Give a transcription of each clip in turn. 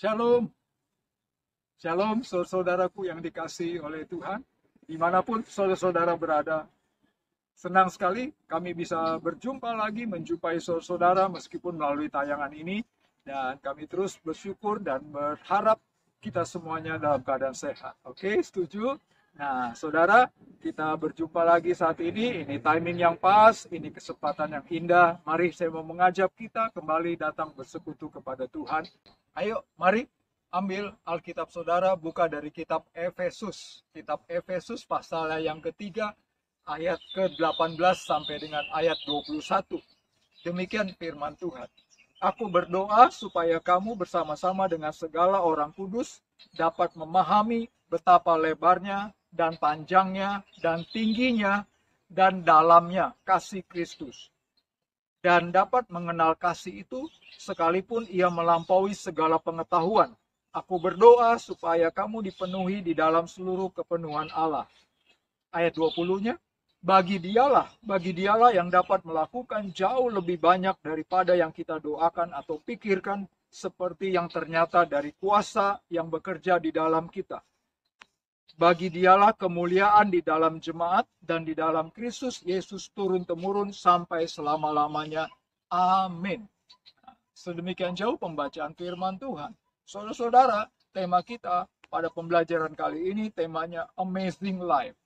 Shalom, shalom saudaraku yang dikasihi oleh Tuhan, dimanapun saudara-saudara berada. Senang sekali kami bisa berjumpa lagi, menjumpai saudara meskipun melalui tayangan ini. Dan kami terus bersyukur dan berharap kita semuanya dalam keadaan sehat. Oke, setuju? Nah, saudara, kita berjumpa lagi saat ini. Ini timing yang pas, ini kesempatan yang indah. Mari saya mau mengajak kita kembali datang bersekutu kepada Tuhan. Ayo, mari ambil Alkitab saudara, buka dari kitab Efesus. Kitab Efesus pasal yang ketiga, ayat ke-18 sampai dengan ayat 21. Demikian firman Tuhan. Aku berdoa supaya kamu bersama-sama dengan segala orang kudus dapat memahami betapa lebarnya dan panjangnya dan tingginya dan dalamnya kasih Kristus. Dan dapat mengenal kasih itu sekalipun ia melampaui segala pengetahuan. Aku berdoa supaya kamu dipenuhi di dalam seluruh kepenuhan Allah. Ayat 20-nya, bagi dialah yang dapat melakukan jauh lebih banyak daripada yang kita doakan atau pikirkan, seperti yang ternyata dari kuasa yang bekerja di dalam kita. Bagi dialah kemuliaan di dalam jemaat dan di dalam Kristus Yesus turun-temurun sampai selama-lamanya. Amin. Sedemikian jauh pembacaan firman Tuhan. Saudara-saudara, tema kita pada pembelajaran kali ini temanya Amazing Life.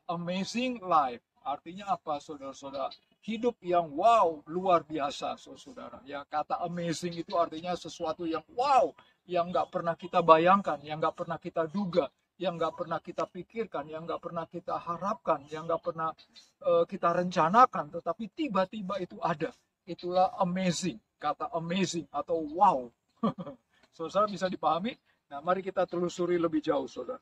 Amazing life. Artinya apa, saudara-saudara? Hidup yang wow, luar biasa, saudara. Ya, kata amazing itu artinya sesuatu yang wow, yang nggak pernah kita bayangkan, yang nggak pernah kita duga, yang nggak pernah kita pikirkan, yang nggak pernah kita harapkan, yang nggak pernah kita rencanakan, tetapi tiba-tiba itu ada. Itulah amazing, kata amazing atau wow. Saudara bisa dipahami? Nah, mari kita telusuri lebih jauh, saudara.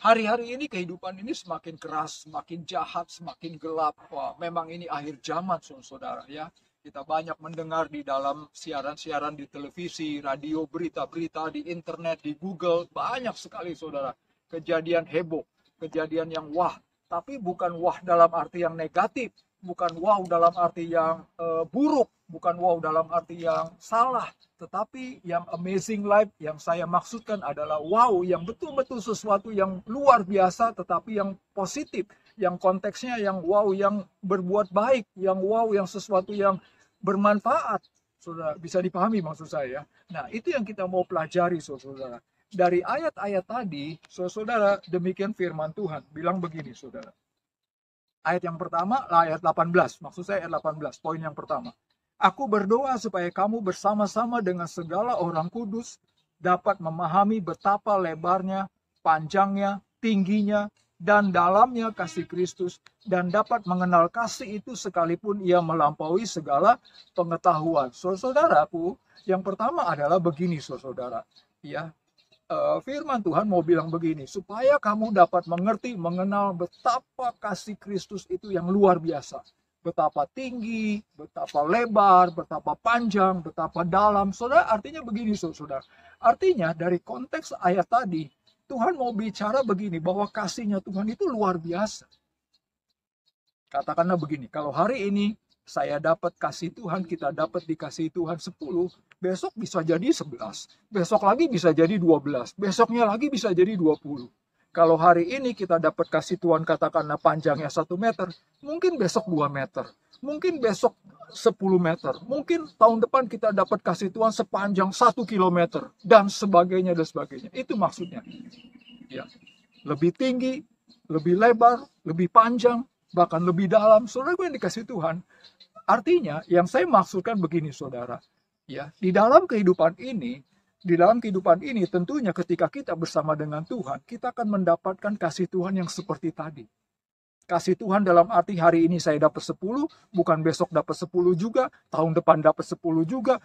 Hari-hari ini kehidupan ini semakin keras, semakin jahat, semakin gelap. Wah, memang ini akhir zaman, saudara ya. Kita banyak mendengar di dalam siaran-siaran di televisi, radio, berita-berita, di internet, di Google. Banyak sekali, saudara. Kejadian heboh, kejadian yang wah. Tapi bukan wah dalam arti yang negatif. Bukan wow dalam arti yang buruk. Bukan wow dalam arti yang salah. Tetapi yang amazing life yang saya maksudkan adalah wow, yang betul-betul sesuatu yang luar biasa, tetapi yang positif, yang konteksnya yang wow, yang berbuat baik, yang wow, yang sesuatu yang bermanfaat. Saudara, bisa dipahami maksud saya. Nah, itu yang kita mau pelajari, saudara. Dari ayat-ayat tadi, saudara, demikian firman Tuhan. Bilang begini, saudara. Ayat yang pertama, ayat 18. Maksud saya ayat 18, poin yang pertama. Aku berdoa supaya kamu bersama-sama dengan segala orang kudus dapat memahami betapa lebarnya, panjangnya, tingginya, dan dalamnya kasih Kristus, dan dapat mengenal kasih itu sekalipun ia melampaui segala pengetahuan. Saudaraku, yang pertama adalah begini, saudara. Ya, firman Tuhan mau bilang begini, supaya kamu dapat mengerti, mengenal betapa kasih Kristus itu yang luar biasa. Betapa tinggi, betapa lebar, betapa panjang, betapa dalam. Saudara, artinya begini, saudara. Artinya dari konteks ayat tadi, Tuhan mau bicara begini, bahwa kasihnya Tuhan itu luar biasa. Katakanlah begini, kalau hari ini saya dapat kasih Tuhan, kita dapat dikasih Tuhan 10, besok bisa jadi 11, besok lagi bisa jadi 12, besoknya lagi bisa jadi 20. Kalau hari ini kita dapat kasih Tuhan katakanlah panjangnya 1 meter, mungkin besok 2 meter, mungkin besok 10 meter, mungkin tahun depan kita dapat kasih Tuhan sepanjang 1 kilometer, dan sebagainya, dan sebagainya. Itu maksudnya. Ya. Lebih tinggi, lebih lebar, lebih panjang, bahkan lebih dalam. Saudara gue yang dikasih Tuhan. Artinya, yang saya maksudkan begini, saudara. Ya, di dalam kehidupan ini, tentunya ketika kita bersama dengan Tuhan, kita akan mendapatkan kasih Tuhan yang seperti tadi. Kasih Tuhan dalam arti hari ini saya dapat 10, bukan besok dapat 10 juga, tahun depan dapat 10 juga,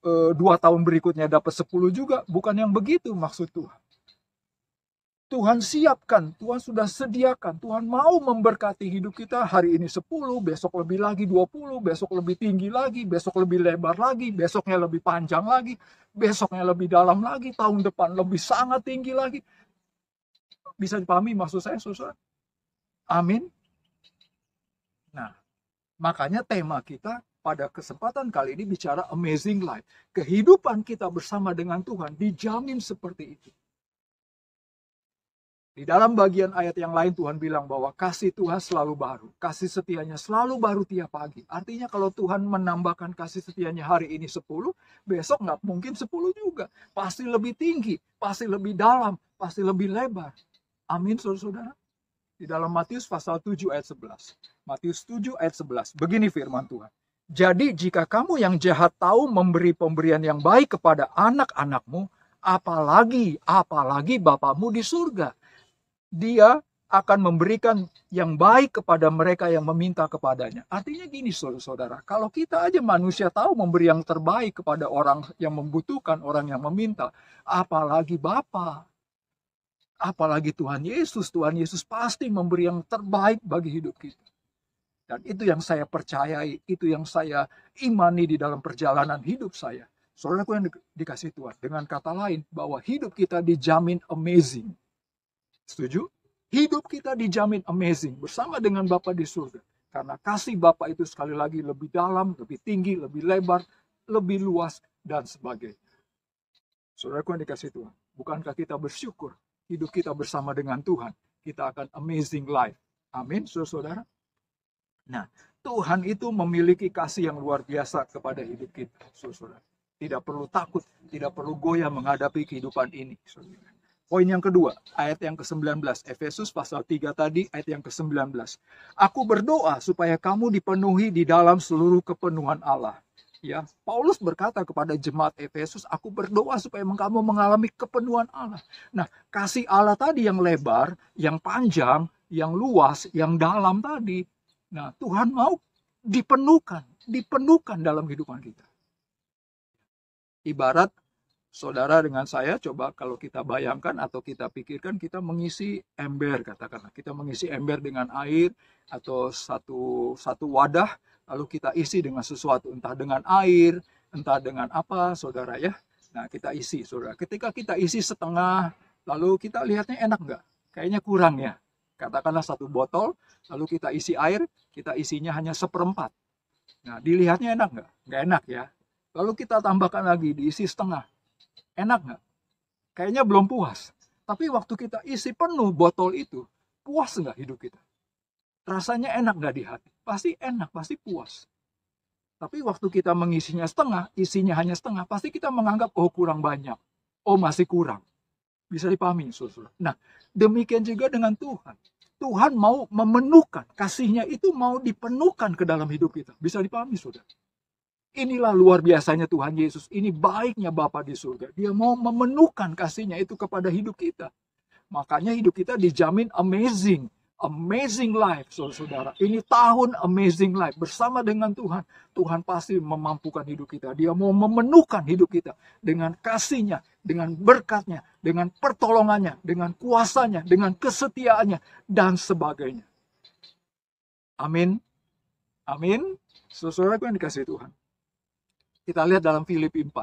2 tahun berikutnya dapat 10 juga. Bukan yang begitu maksud Tuhan. Tuhan siapkan, Tuhan sudah sediakan, Tuhan mau memberkati hidup kita hari ini 10, besok lebih lagi 20, besok lebih tinggi lagi, besok lebih lebar lagi, besoknya lebih panjang lagi, besoknya lebih dalam lagi, tahun depan lebih sangat tinggi lagi. Bisa dipahami maksud saya, saudara? Amin. Nah, makanya tema kita pada kesempatan kali ini bicara amazing life. Kehidupan kita bersama dengan Tuhan dijamin seperti itu. Di dalam bagian ayat yang lain Tuhan bilang bahwa kasih Tuhan selalu baru. Kasih setianya selalu baru tiap pagi. Artinya kalau Tuhan menambahkan kasih setianya hari ini 10, besok nggak mungkin 10 juga. Pasti lebih tinggi, pasti lebih dalam, pasti lebih lebar. Amin, saudara-saudara. Di dalam Matius pasal 7 ayat 11. Matius 7 ayat 11. Begini firman Tuhan. Jadi jika kamu yang jahat tahu memberi pemberian yang baik kepada anak-anakmu, apalagi Bapamu di surga. Dia akan memberikan yang baik kepada mereka yang meminta kepadanya. Artinya gini saudara, kalau kita aja manusia tahu memberi yang terbaik kepada orang yang membutuhkan, orang yang meminta, apalagi Bapa. Apalagi Tuhan Yesus pasti memberi yang terbaik bagi hidup kita. Dan itu yang saya percayai, itu yang saya imani di dalam perjalanan hidup saya. Saudaraku yang dikasih Tuhan, dengan kata lain, bahwa hidup kita dijamin amazing. Setuju? Hidup kita dijamin amazing bersama dengan Bapa di surga. Karena kasih Bapa itu sekali lagi lebih dalam, lebih tinggi, lebih lebar, lebih luas, dan sebagainya. Saudaraku yang dikasih Tuhan, bukankah kita bersyukur hidup kita bersama dengan Tuhan? Kita akan amazing life. Amin, saudara. Nah, Tuhan itu memiliki kasih yang luar biasa kepada hidup kita, saudara. Tidak perlu takut, tidak perlu goyah menghadapi kehidupan ini, saudara. Poin yang kedua, ayat yang ke-19. Efesus pasal 3 tadi, ayat yang ke-19. Aku berdoa supaya kamu dipenuhi di dalam seluruh kepenuhan Allah. Ya, Paulus berkata kepada jemaat Efesus, aku berdoa supaya kamu mengalami kepenuhan Allah. Nah, kasih Allah tadi yang lebar, yang panjang, yang luas, yang dalam tadi. Nah, Tuhan mau dipenuhkan dalam kehidupan kita. Ibarat saudara dengan saya, coba kalau kita bayangkan atau kita pikirkan, kita mengisi ember, katakanlah. Kita mengisi ember dengan air atau satu wadah, lalu kita isi dengan sesuatu, entah dengan air, entah dengan apa, saudara ya. Nah, kita isi, saudara. Ketika kita isi setengah, lalu kita lihatnya enak nggak? Kayaknya kurang ya. Katakanlah satu botol, lalu kita isi air, kita isinya hanya 1/4. Nah, dilihatnya enak nggak? Nggak enak ya. Lalu kita tambahkan lagi, diisi setengah. Enak nggak? Kayaknya belum puas. Tapi waktu kita isi penuh botol itu, puas nggak hidup kita? Rasanya enak nggak di hati? Pasti enak, pasti puas. Tapi waktu kita mengisinya setengah, isinya hanya setengah, pasti kita menganggap, oh kurang banyak. Oh masih kurang. Bisa dipahami, saudara. Nah, demikian juga dengan Tuhan. Tuhan mau memenuhkan, kasihnya itu mau dipenuhkan ke dalam hidup kita. Bisa dipahami, saudara. Inilah luar biasanya Tuhan Yesus. Ini baiknya Bapa di surga. Dia mau memenuhkan kasihnya itu kepada hidup kita. Makanya hidup kita dijamin amazing. Amazing life, saudara. Ini tahun amazing life. Bersama dengan Tuhan. Tuhan pasti memampukan hidup kita. Dia mau memenuhkan hidup kita. Dengan kasihnya, dengan berkatnya, dengan pertolongannya, dengan kuasanya, dengan kesetiaannya, dan sebagainya. Amin. Amin. Saudaraku yang dikasihi Tuhan. Kita lihat dalam Filipi 4.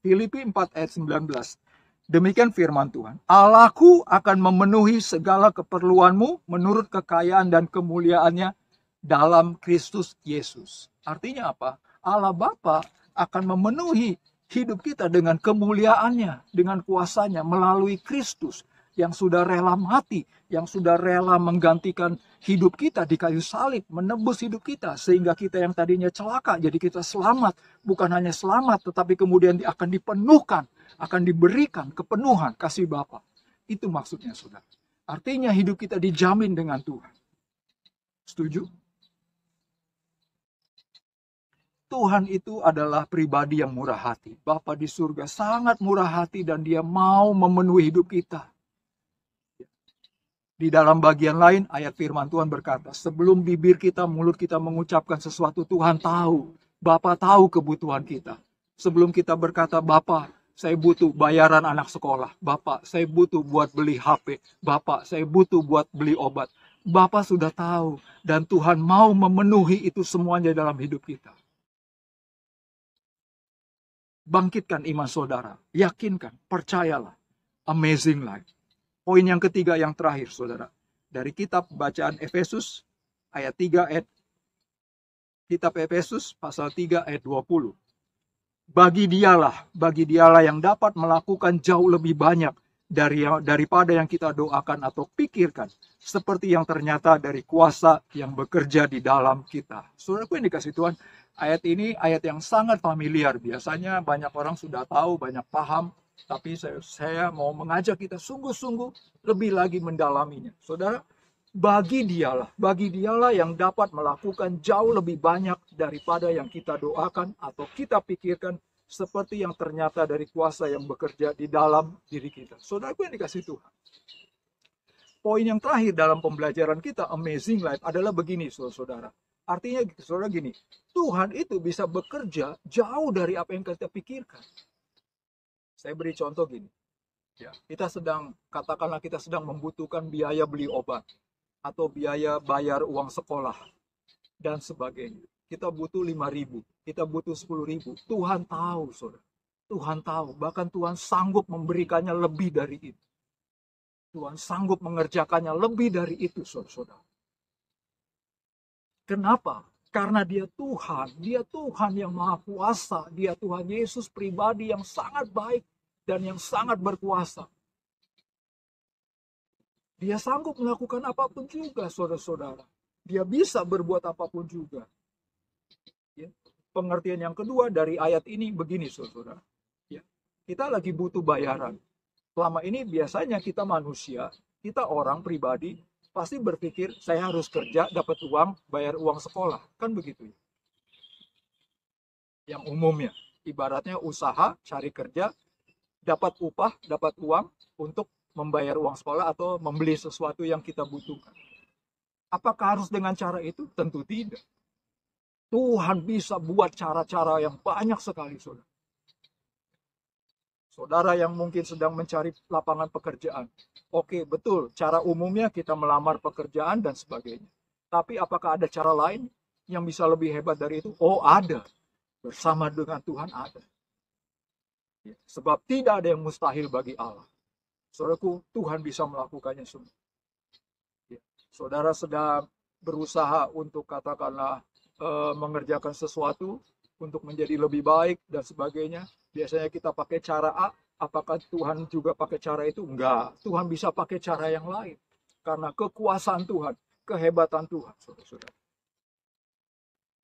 Filipi 4 ayat 19. Demikian firman Tuhan. Allahku akan memenuhi segala keperluanmu menurut kekayaan dan kemuliaannya dalam Kristus Yesus. Artinya apa? Allah Bapa akan memenuhi hidup kita dengan kemuliaannya, dengan kuasanya melalui Kristus yang sudah rela mati, yang sudah rela menggantikan hidup kita di kayu salib, menebus hidup kita, sehingga kita yang tadinya celaka, jadi kita selamat. Bukan hanya selamat, tetapi kemudian akan dipenuhkan, akan diberikan kepenuhan kasih Bapa. Itu maksudnya, saudara. Artinya hidup kita dijamin dengan Tuhan. Setuju? Tuhan itu adalah pribadi yang murah hati. Bapa di surga sangat murah hati dan Dia mau memenuhi hidup kita. Di dalam bagian lain, ayat firman Tuhan berkata, sebelum bibir kita, mulut kita mengucapkan sesuatu, Tuhan tahu. Bapa tahu kebutuhan kita. Sebelum kita berkata, Bapa, saya butuh bayaran anak sekolah. Bapak, saya butuh buat beli HP. Bapak, saya butuh buat beli obat. Bapak sudah tahu. Dan Tuhan mau memenuhi itu semuanya dalam hidup kita. Bangkitkan iman saudara. Yakinkan, percayalah. Amazing life. Poin yang ketiga yang terakhir, saudara. Dari kitab bacaan Efesus, ayat 3, ayat Kitab Efesus pasal 3 ayat 20. Bagi dialah yang dapat melakukan jauh lebih banyak daripada yang kita doakan atau pikirkan, seperti yang ternyata dari kuasa yang bekerja di dalam kita. Saudaraku yang dikasih Tuhan, ayat ini ayat yang sangat familiar. Biasanya banyak orang sudah tahu, banyak paham, tapi saya mau mengajak kita sungguh-sungguh lebih lagi mendalaminya. Saudara, bagi dialah yang dapat melakukan jauh lebih banyak daripada yang kita doakan atau kita pikirkan, seperti yang ternyata dari kuasa yang bekerja di dalam diri kita. Saudaraku yang dikasih Tuhan, poin yang terakhir dalam pembelajaran kita Amazing Life adalah begini, saudara. Artinya saudara gini, Tuhan itu bisa bekerja jauh dari apa yang kita pikirkan. Saya beri contoh gini, ya, katakanlah kita sedang membutuhkan biaya beli obat atau biaya bayar uang sekolah dan sebagainya. Kita butuh 5.000, kita butuh 10.000. Tuhan tahu, saudara. Tuhan tahu, bahkan Tuhan sanggup memberikannya lebih dari itu. Tuhan sanggup mengerjakannya lebih dari itu, saudara. Kenapa? Karena Dia Tuhan yang Maha Kuasa, Dia Tuhan Yesus pribadi yang sangat baik dan yang sangat berkuasa. Dia sanggup melakukan apapun juga, saudara-saudara. Dia bisa berbuat apapun juga. Ya. Pengertian yang kedua dari ayat ini begini, saudara. Ya. Kita lagi butuh bayaran. Selama ini biasanya kita manusia, kita orang pribadi, pasti berpikir saya harus kerja, dapat uang, bayar uang sekolah. Kan begitu ya. Yang umumnya, ibaratnya usaha, cari kerja, dapat upah, dapat uang untuk membayar uang sekolah atau membeli sesuatu yang kita butuhkan. Apakah harus dengan cara itu? Tentu tidak. Tuhan bisa buat cara-cara yang banyak sekali, saudara. Saudara yang mungkin sedang mencari lapangan pekerjaan. Oke, betul. Cara umumnya kita melamar pekerjaan dan sebagainya. Tapi apakah ada cara lain yang bisa lebih hebat dari itu? Oh, ada. Bersama dengan Tuhan ada. Ya, sebab tidak ada yang mustahil bagi Allah. Saudaraku, Tuhan bisa melakukannya semua. Ya, saudara sedang berusaha untuk katakanlah mengerjakan sesuatu untuk menjadi lebih baik dan sebagainya. Biasanya kita pakai cara A, apakah Tuhan juga pakai cara itu? Enggak, Tuhan bisa pakai cara yang lain. Karena kekuasaan Tuhan, kehebatan Tuhan, saudara-saudara.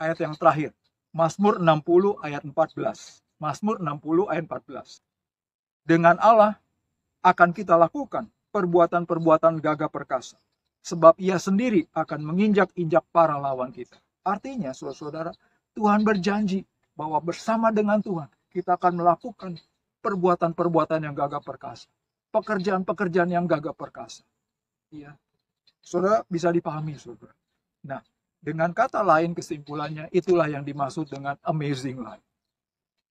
Ayat yang terakhir, Mazmur 60 ayat 14. Mazmur 60 ayat 14. Dengan Allah akan kita lakukan perbuatan-perbuatan gagah perkasa, sebab Ia sendiri akan menginjak-injak para lawan kita. Artinya, saudara-saudara, Tuhan berjanji bahwa bersama dengan Tuhan kita akan melakukan perbuatan-perbuatan yang gagah perkasa, pekerjaan-pekerjaan yang gagah perkasa. Ya, saudara bisa dipahami, saudara. Nah, dengan kata lain kesimpulannya itulah yang dimaksud dengan amazing life.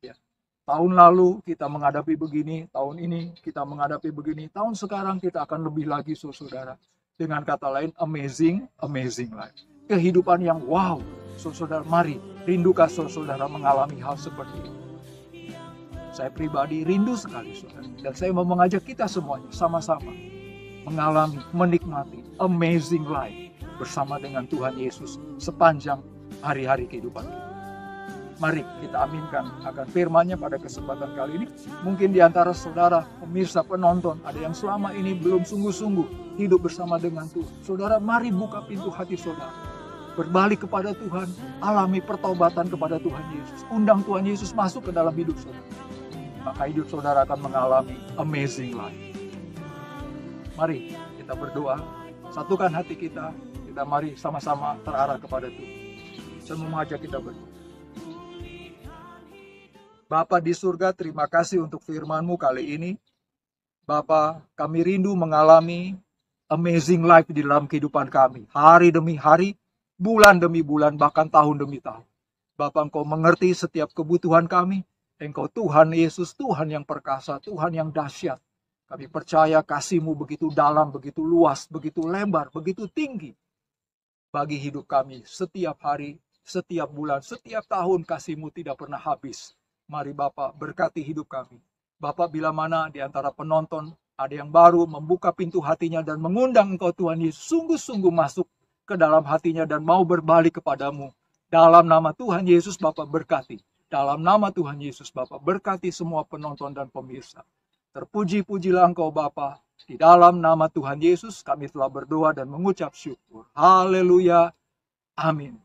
Ya. Tahun lalu kita menghadapi begini, tahun ini kita menghadapi begini, tahun sekarang kita akan lebih lagi, saudara. Dengan kata lain, amazing life. Kehidupan yang wow, saudara, mari rindukah saudara mengalami hal seperti ini. Saya pribadi rindu sekali, saudara. Dan saya mau mengajak kita semuanya sama-sama mengalami, menikmati amazing life bersama dengan Tuhan Yesus sepanjang hari-hari kehidupan kita. Mari kita aminkan akan firman-Nya pada kesempatan kali ini. Mungkin di antara saudara, pemirsa, penonton, ada yang selama ini belum sungguh-sungguh hidup bersama dengan Tuhan. Saudara, mari buka pintu hati saudara. Berbalik kepada Tuhan, alami pertobatan kepada Tuhan Yesus. Undang Tuhan Yesus masuk ke dalam hidup saudara. Maka hidup saudara akan mengalami amazing life. Mari kita berdoa, satukan hati kita mari sama-sama terarah kepada Tuhan. Saya mau mengajak kita berdoa. Bapa di surga, terima kasih untuk firman-Mu kali ini. Bapa, kami rindu mengalami amazing life di dalam kehidupan kami. Hari demi hari, bulan demi bulan, bahkan tahun demi tahun. Bapa, Engkau mengerti setiap kebutuhan kami. Engkau Tuhan Yesus, Tuhan yang perkasa, Tuhan yang dahsyat. Kami percaya kasih-Mu begitu dalam, begitu luas, begitu lebar, begitu tinggi. Bagi hidup kami setiap hari, setiap bulan, setiap tahun kasih-Mu tidak pernah habis. Mari Bapak berkati hidup kami. Bapak bila mana di antara penonton ada yang baru membuka pintu hatinya dan mengundang Engkau Tuhan Yesus sungguh-sungguh masuk ke dalam hatinya dan mau berbalik kepadamu. Dalam nama Tuhan Yesus Bapak berkati. Dalam nama Tuhan Yesus Bapak berkati semua penonton dan pemirsa. Terpuji-pujilah Engkau Bapa. Di dalam nama Tuhan Yesus kami telah berdoa dan mengucap syukur. Haleluya. Amin.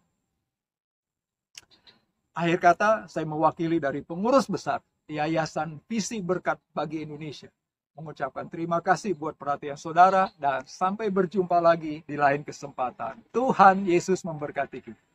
Akhir kata, saya mewakili dari pengurus besar Yayasan Visi Berkat Bagi Indonesia. Mengucapkan terima kasih buat perhatian saudara dan sampai berjumpa lagi di lain kesempatan. Tuhan Yesus memberkati kita.